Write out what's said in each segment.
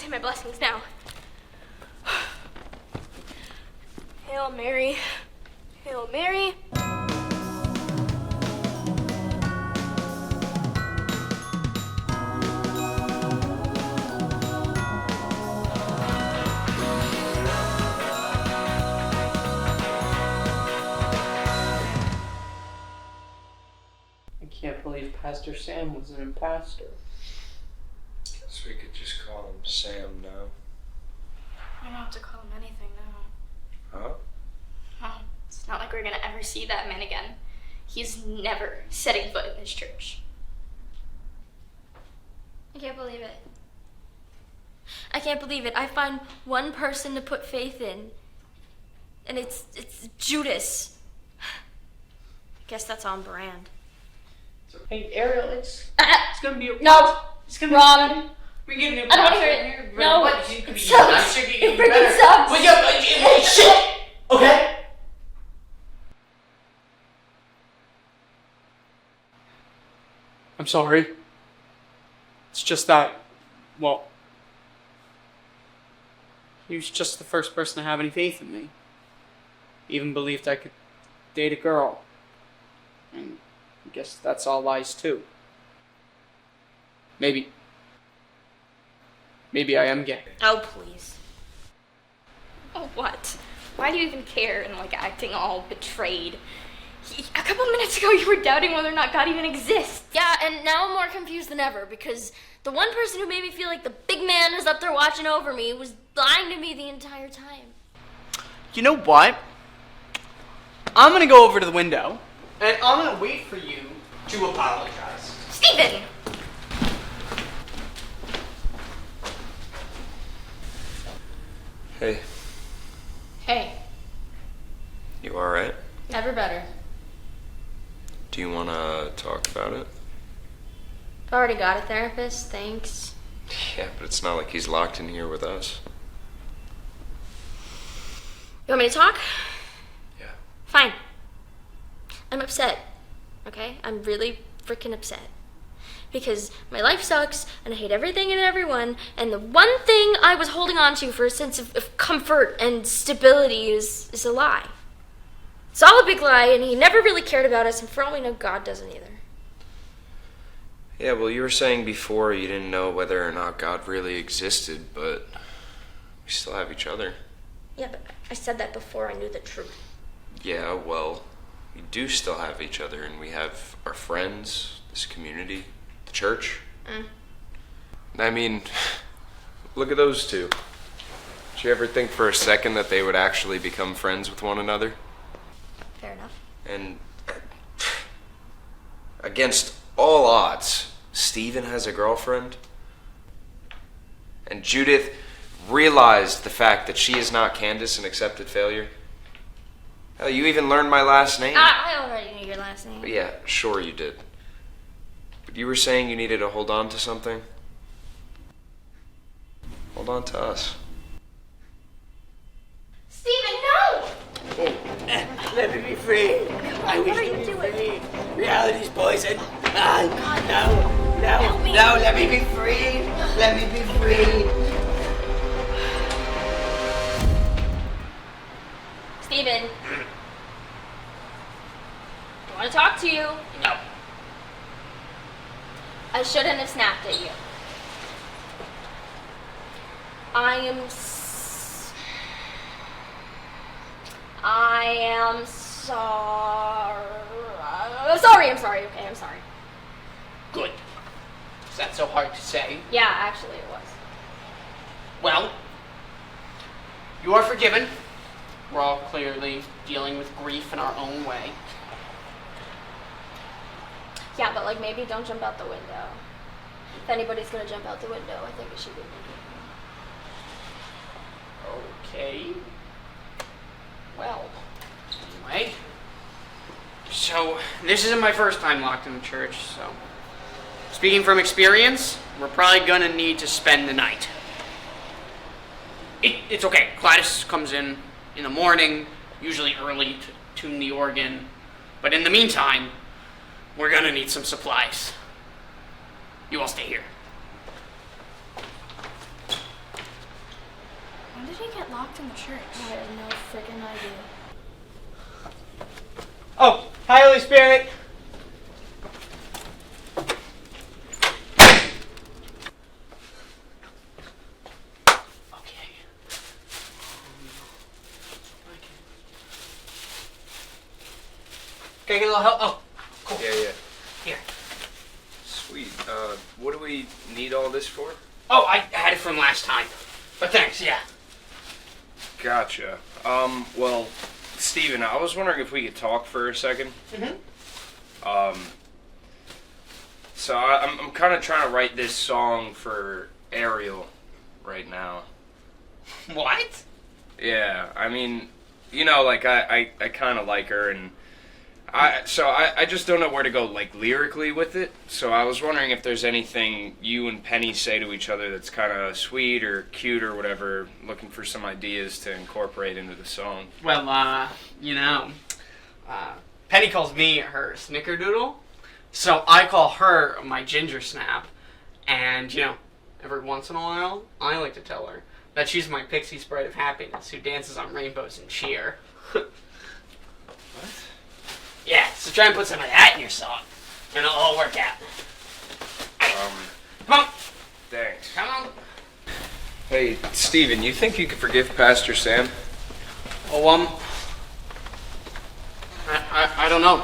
say my blessings now. Hail Mary, Hail Mary. I can't believe Pastor Sam was an imposter. Guess we could just call him Sam now. I don't have to call him anything now. Huh? Oh, it's not like we're gonna ever see that man again. He's never setting foot in this church. I can't believe it. I can't believe it. I find one person to put faith in, and it's Judas. Guess that's on brand. Hey, Ariel, it's gonna be No! It's gonna Wrong! be. We get a new I don't wanna pastor hear here, it. but No! what? You could be Sucks. nicer, you could It be freaking better. sucks. Well, yeah, shit! Okay? I'm sorry. It's just that, well, he was just the first person to have any faith in me. He even believed I could date a girl. And I guess that's all lies too. Maybe I am gay. Oh, please. Oh, what? Why do you even care and acting all betrayed? A couple minutes ago you were doubting whether or not God even exists. Yeah, and now I'm more confused than ever because the one person who made me feel like the big man is up there watching over me was lying to me the entire time. You know what? I'm gonna go over to the window and I'm gonna wait for you to apologize. Stephen! Hey, Hey, you alright? never better. Do you wanna talk about it? I've already got a therapist, thanks. Yeah, but it's not like he's locked in here with us. You want me to talk? Yeah. Fine. I'm upset, okay? I'm really freaking upset. Because my life sucks, and I hate everything and everyone, and the one thing I was holding on to for a sense of comfort and stability is a lie. It's all a big lie, and he never really cared about us, and for all we know, God doesn't either. Yeah, well, you were saying before you didn't know whether or not God really existed, but we still have each other. Yeah, but I said that before I knew the truth. Yeah, well, we do still have each other, and we have our friends, this community, the church. I mean, look at those two. Did you ever think for a second that they would actually become friends with one another? Fair enough. And against all odds, Stephen has a girlfriend. And Judith realized the fact that she is not Candace and accepted failure. Hell, you even learned my last name. I already knew your last name. Yeah, sure you did. But you were saying you needed to hold on to something? Hold on to us. Stephen, no! Let me be free. I wish to be free. Reality's poison. No, let me be free. Let me be free. Stephen. I want to talk to you. No. I shouldn't have snapped at you. I am sorry. I'm sorry. Okay, I'm sorry. Good. Is that so hard to say? Yeah, actually it was. Well, you are forgiven. We're all clearly dealing with grief in our own way. Yeah, but maybe don't jump out the window. If anybody's gonna jump out the window, I think it should be me. Okay. Well, anyway. So, this isn't my first time locked in the church, so... Speaking from experience, we're probably gonna need to spend the night. It's okay. Gladys comes in the morning, usually early, to tune the organ. But in the meantime, we're gonna need some supplies. You all stay here. When did he get locked in the church? I have no freaking idea. Oh, hi, Holy Spirit. Okay. Can I get a little help? Oh, cool. Yeah. Here. Sweet. What do we need all this for? Oh, I had it from last time. But thanks, yeah. Gotcha. Well, Steven, I was wondering if we could talk for a second. So I'm kind of trying to write this song for Ariel right now. What? Yeah, I mean, you know, like, I kind of like her, and I just don't know where to go, like, lyrically with it. So I was wondering if there's anything you and Penny say to each other that's kind of sweet or cute or whatever, looking for some ideas to incorporate into the song. Well, you know, Penny calls me her snickerdoodle, so I call her my ginger snap, and, you know, every once in a while, I like to tell her that she's my pixie sprite of happiness who dances on rainbows and cheer. What? Yeah, so try and put some of that in your song, and it'll all work out. Come on, Thanks. come on. Hey, Steven, you think you could forgive Pastor Sam? Oh, I don't know.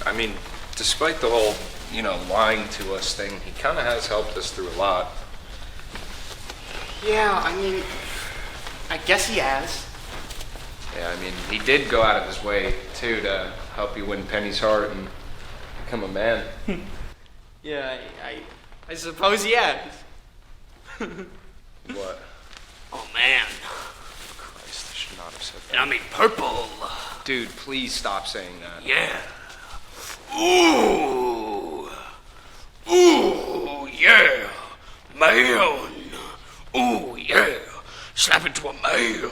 I mean, despite the whole, you know, lying to us thing, he kind of has helped us through a lot. Yeah, I mean, I guess he has. Yeah, I mean, he did go out of his way, too, to help you win Penny's heart and become a man. Yeah, I suppose he has. What? Oh, man. Christ, I should not have said And I mean purple. Dude, please stop saying that. Yeah. Ooh. Ooh, yeah. Man. Ooh, yeah. Slap into a man.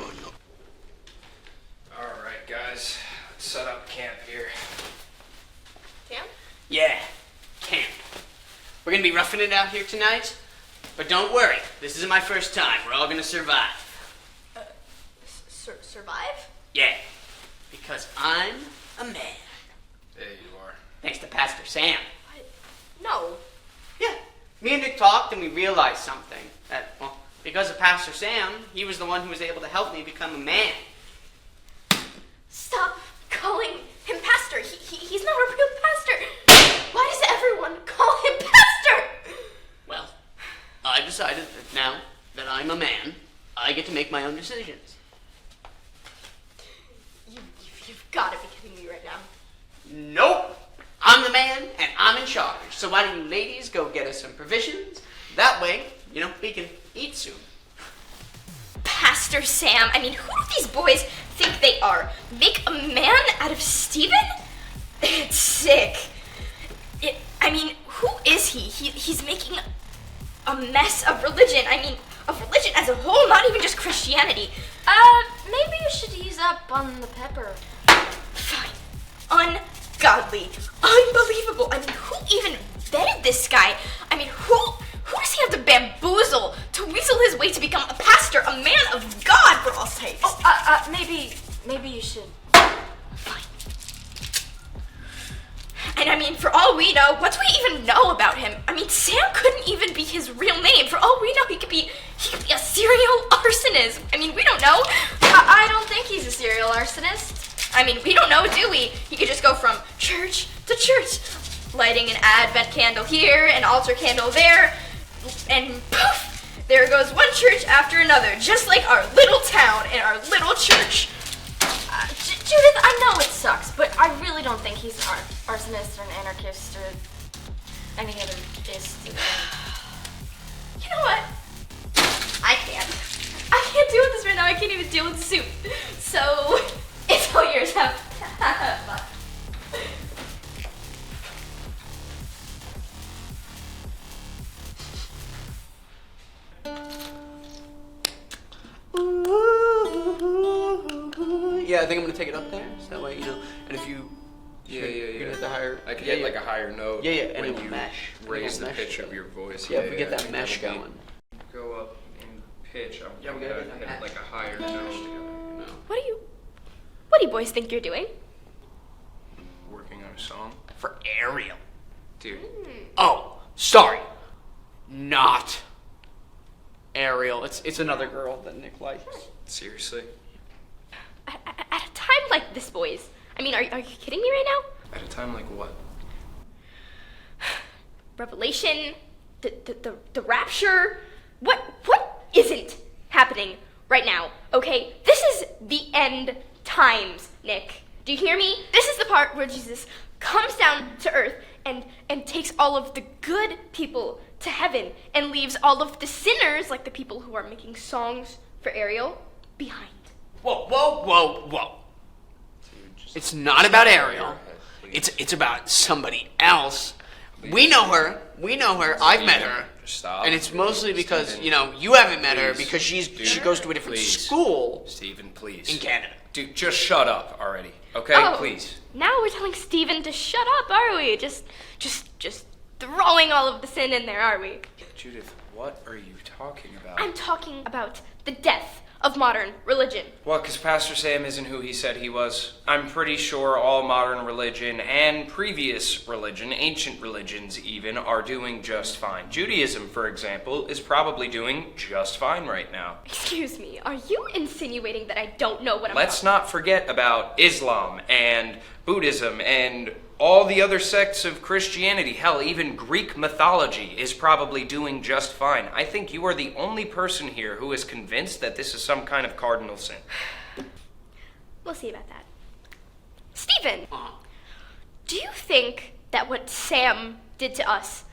Alright, guys. Let's set up camp here. Camp? Yeah, camp. We're gonna be roughing it out here tonight, but don't worry. This isn't my first time. We're all gonna survive. Survive? Yeah, because I'm a man. There you are. Thanks to Pastor Sam. No. Yeah, me and Nick talked and we realized something. That, well, because of Pastor Sam, he was the one who was able to help me become a man. Stop calling him pastor. He's not a real pastor. Why does everyone call him pastor? Well, I decided that now that I'm a man, I get to make my own decisions. You've got to be kidding me right now. Nope. I'm the man and I'm in charge. So why don't you ladies go get us some provisions? That way, you know, we can eat soon. Pastor Sam, I mean, who do these boys think they are? Make a man out of Steven? It's sick. I mean, who is he? He's making a mess of religion. I mean, of religion as a whole, not even just Christianity. Maybe you should ease up on the pepper. Fine. Ungodly. Unbelievable. I mean, who even vetted this guy? I mean, who does he have to bamboozle to weasel his way to become a pastor, a man of God, for all sakes? Oh, maybe you should. Fine. And I mean, for all we know, what do we even know about him? I mean, Sam couldn't even be his real name. For all we know, he could be a serial arsonist. I mean, we don't know. I don't think he's a serial arsonist. I mean, we don't know, do we? He could just go from church to church, lighting an Advent candle here, an altar candle there, and poof, there goes one church after another, just like our little town and our little church. Judith, I know it sucks, but I really don't think he's an arsonist or an anarchist or any other ist. You know what? I can't deal with this right now. I can't even deal with the soup. So, it's all yours. Have fun. Yeah, I think I'm gonna take it up there, so that way, you know, and if you... Yeah. You're gonna hit the higher... I could get like a higher note. Yeah, and when it'll you mesh. raise the Mesh. pitch of your voice. Yeah, if we get I that think mesh that'll be- going. Go up in pitch. Yeah, we gotta get that hit like a higher note. What do you boys think you're doing? Working on a song. For Ariel. Dude, Oh, sorry. Not Ariel. It's another girl that Nick likes. seriously? At a time like this, boys. I mean, are you kidding me right now? At a time like what? Revelation, the rapture. What isn't happening right now? Okay, this is the end times, Nick. Do you hear me? This is the part where Jesus comes down to earth and takes all of the good people to heaven and leaves all of the sinners, like the people who are making songs for Ariel, behind. Whoa. It's not about Ariel. It's about somebody else. We know her. I've met her. Stop. And it's mostly because, Steven. you haven't met her Please. because she goes to a different Please. school Steven, please. in Canada. Dude, just shut up already. Okay, Oh, please. Now we're telling Steven to shut up, are we? Just throwing all of the sin in there, are we? Judith, what are you talking about? I'm talking about the death of modern religion. Well, because Pastor Sam isn't who he said he was. I'm pretty sure all modern religion and previous religion, ancient religions even, are doing just fine. Judaism, for example, is probably doing just fine right now. Excuse me, are you insinuating that I don't know what I'm Let's talking not forget about Islam and Buddhism and all the other sects of Christianity. Hell, even Greek mythology is probably doing just fine. I think you are the only person here who is convinced that this is some kind of cardinal sin. We'll see about that. Steven, do you think that what Sam did to us,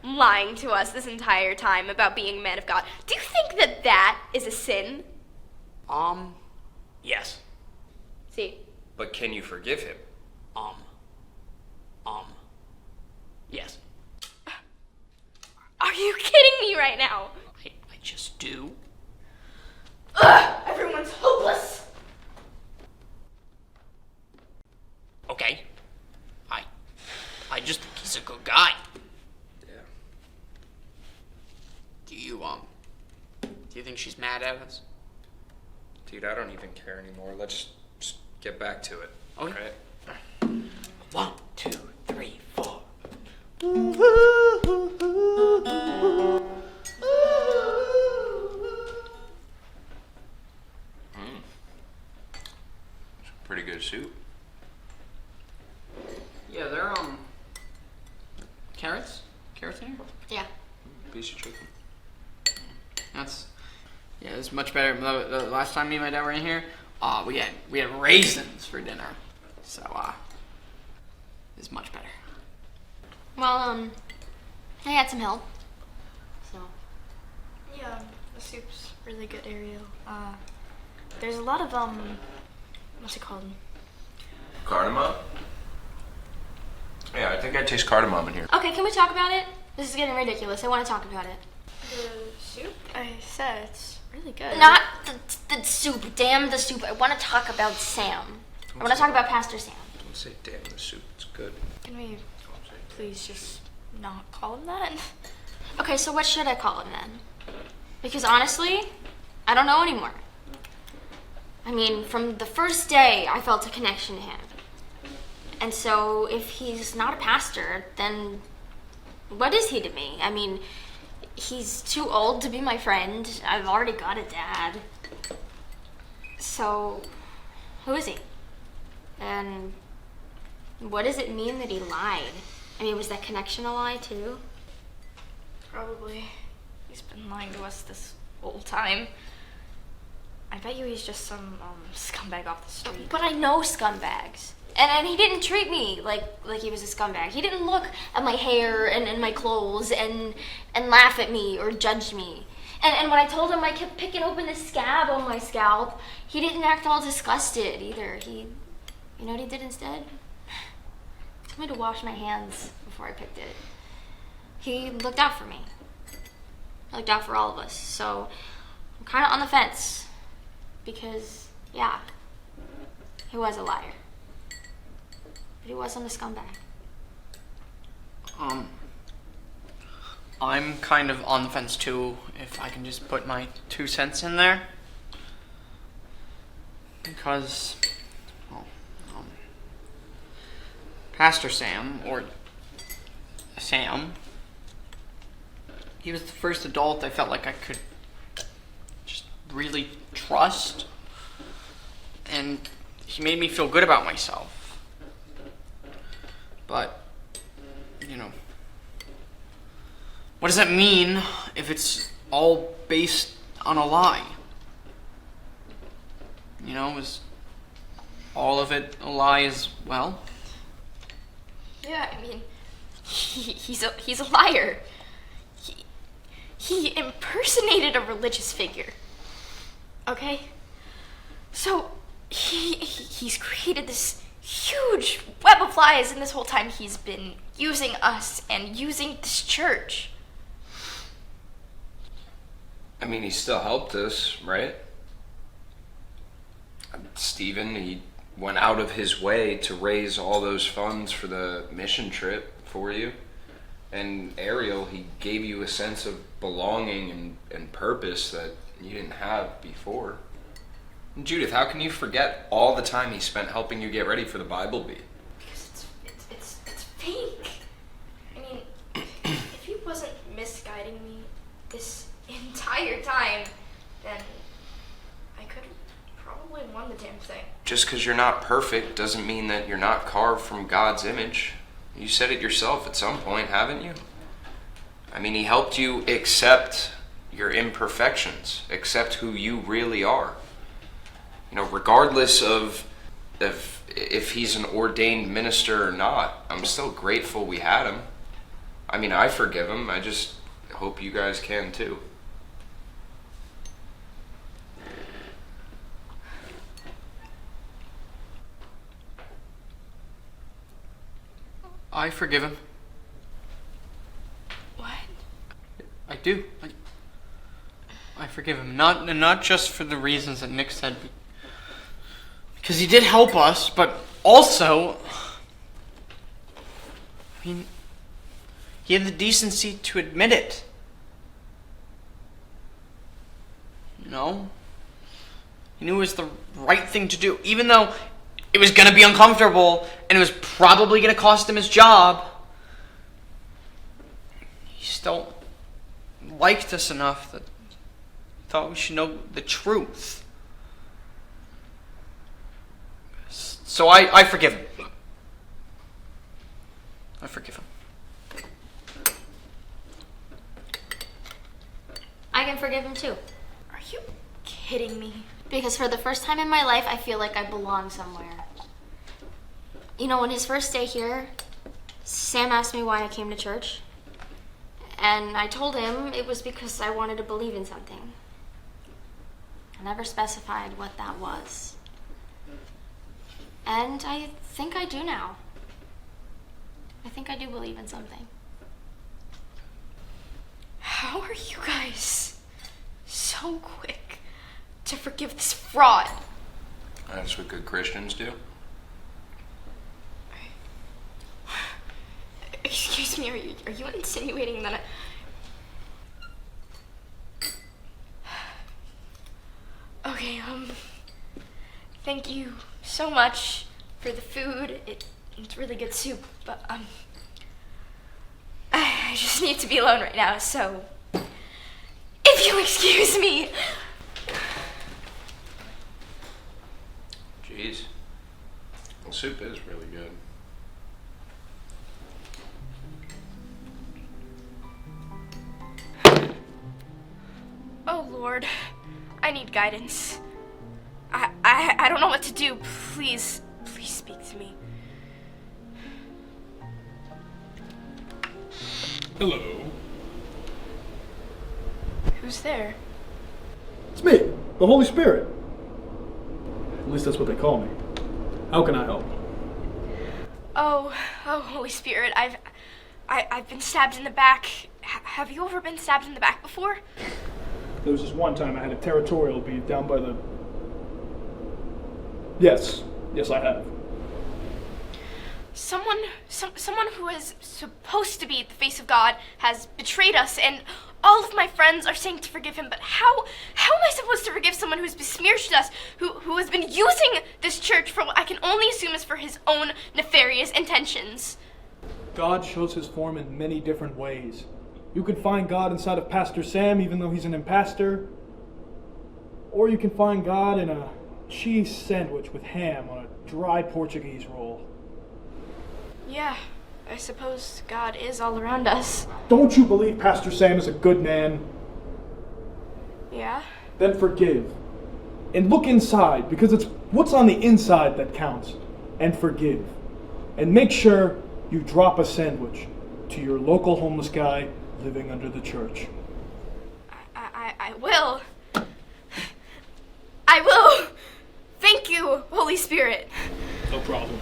lying to us this entire time about being a man of God, do you think that that is a sin? Yes. See, But can you forgive him? Yes. are you kidding me right now? I just do. Ugh, everyone's hopeless. Okay. I just think he's a good guy. Yeah. Do you think she's mad at us? Dude, I don't even care anymore. Let's just get back to it. Okay. Alright? 1, 2, 3, 4. Pretty good soup. Yeah, they're carrots. Carrots in here. Yeah. Piece of chicken. It's much better. The last time me and my dad were in here, we had raisins for dinner, so it's much better. Well, I had some help. So. Yeah, the soup's really good, Ariel. There's a lot of, what's it called? Cardamom? Yeah, I think I taste cardamom in here. Okay, can we talk about it? This is getting ridiculous. I want to talk about it. The soup? I said it's really good. Not the soup. Damn the soup. I want to talk about Sam. I want to talk about Pastor Sam. Don't say damn the soup. It's good. Can we please just not call him that? Okay, so what should I call him then? Because honestly, I don't know anymore. I mean, from the first day, I felt a connection to him. And so if he's not a pastor, then what is he to me? I mean, he's too old to be my friend. I've already got a dad. So, who is he? And what does it mean that he lied? I mean, was that connection a lie too? Probably. He's been lying to us this whole time. I bet you he's just some scumbag off the street. But I know scumbags. And he didn't treat me like he was a scumbag. He didn't look at my hair and my clothes and laugh at me or judge me. And when I told him I kept picking open the scab on my scalp, he didn't act all disgusted either. You know what he did instead? He told me to wash my hands before I picked it. He looked out for me. He looked out for all of us. So I'm kind of on the fence because, yeah, he was a liar. But he wasn't a scumbag. I'm kind of on the fence too, if I can just put my 2 cents in there. Because, well, Pastor Sam, or Sam, he was the first adult I felt like I could just really trust. And he made me feel good about myself. But, you know, what does that mean if it's all based on a lie? You know, is all of it a lie as well? Yeah, I mean, he's a liar. He impersonated a religious figure. Okay? So he's created this huge web of lies, and this whole time he's been using us and using this church. I mean, he still helped us, right? Stephen, he went out of his way to raise all those funds for the mission trip for you. And Ariel, he gave you a sense of belonging and purpose that you didn't have before. And Judith, how can you forget all the time he spent helping you get ready for the Bible Bee? Because it's fake. I mean, if he wasn't misguiding me this entire time, then I could have probably won the damn thing. Just because you're not perfect doesn't mean that you're not carved from God's image. You said it yourself at some point, haven't you? I mean, he helped you accept your imperfections, accept who you really are. You know, regardless of if he's an ordained minister or not, I'm still grateful we had him. I mean, I forgive him. I just hope you guys can too. I forgive him. What? I do. I forgive him. Not just for the reasons that Nick said, because he did help us, but also, I mean, he had the decency to admit it. You know? He knew it was the right thing to do, even though it was going to be uncomfortable and it was probably going to cost him his job. He still liked us enough that he thought we should know the truth. So I forgive him. I forgive him. I can forgive him too. Are you kidding me? Because for the first time in my life, I feel like I belong somewhere. You know, on his first day here, Sam asked me why I came to church. And I told him it was because I wanted to believe in something. I never specified what that was. And I think I do now. I think I do believe in something. How are you guys so quick to forgive this fraud? That's what good Christians do. Excuse me, are you insinuating that Okay, thank you so much for the food. It's really good soup, but, I just need to be alone right now, so if you'll excuse me. Jeez. The soup is really good. Oh, Lord, I need guidance. I don't know what to do. Please speak to me. Hello. Who's there? It's me, the Holy Spirit. At least that's what they call me. How can I help? Oh, Holy Spirit, I've been stabbed in the back. Have you ever been stabbed in the back before? There was this one time I had a territorial beat down by the... Yes, I have. someone who is supposed to be the face of God has betrayed us, and all of my friends are saying to forgive him, but how am I supposed to forgive someone who's besmirched us, who has been using this church for what I can only assume is for his own nefarious intentions? God shows his form in many different ways. You can find God inside of Pastor Sam, even though he's an imposter. Or you can find God in a cheese sandwich with ham on a dry Portuguese roll. Yeah, I suppose God is all around us. Don't you believe Pastor Sam is a good man? Yeah? Then forgive. And look inside, because it's what's on the inside that counts. And forgive. And make sure you drop a sandwich to your local homeless guy living under the church. I will. I will. Thank you, Holy Spirit. No problem.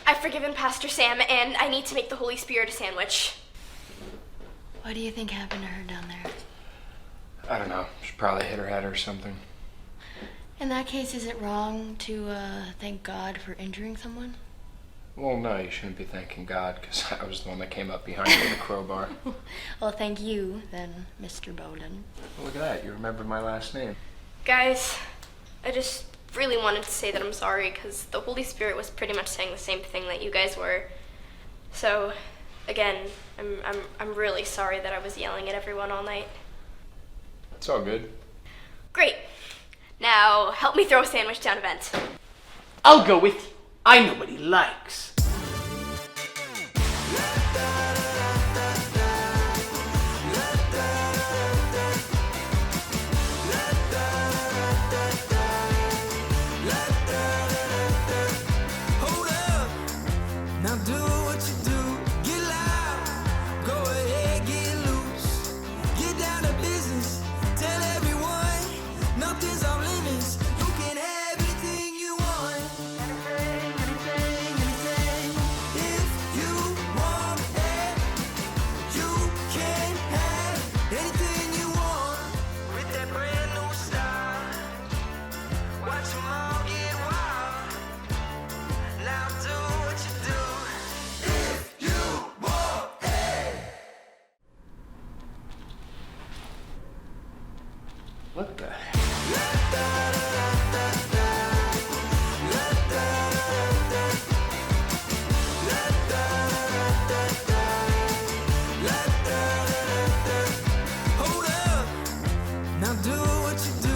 I've forgiven Pastor Sam, and I need to make the Holy Spirit a sandwich. What do you think happened to her down there? I don't know. She probably hit her head or something. In that case, is it wrong to thank God for injuring someone? Well, no, you shouldn't be thanking God, because I was the one that came up behind you with a crowbar. Well, thank you, then, Mr. Bowden. Look at that. You remembered my last name. Guys, I just really wanted to say that I'm sorry, because the Holy Spirit was pretty much saying the same thing that you guys were. So, again, I'm really sorry that I was yelling at everyone all night. It's all good. Great. Now, help me throw a sandwich down a vent. I'll go with you. I know what he likes. Hold up, now do what you do. Get loud, go ahead, get loose. Get down to business, tell everyone nothing's off limits. You can have anything you want. Anything. If you want it, you can have anything you want. With that brand new style, watch them all get wild. Now do what you do. If you want it. What the heck? Hold up, now do what you do.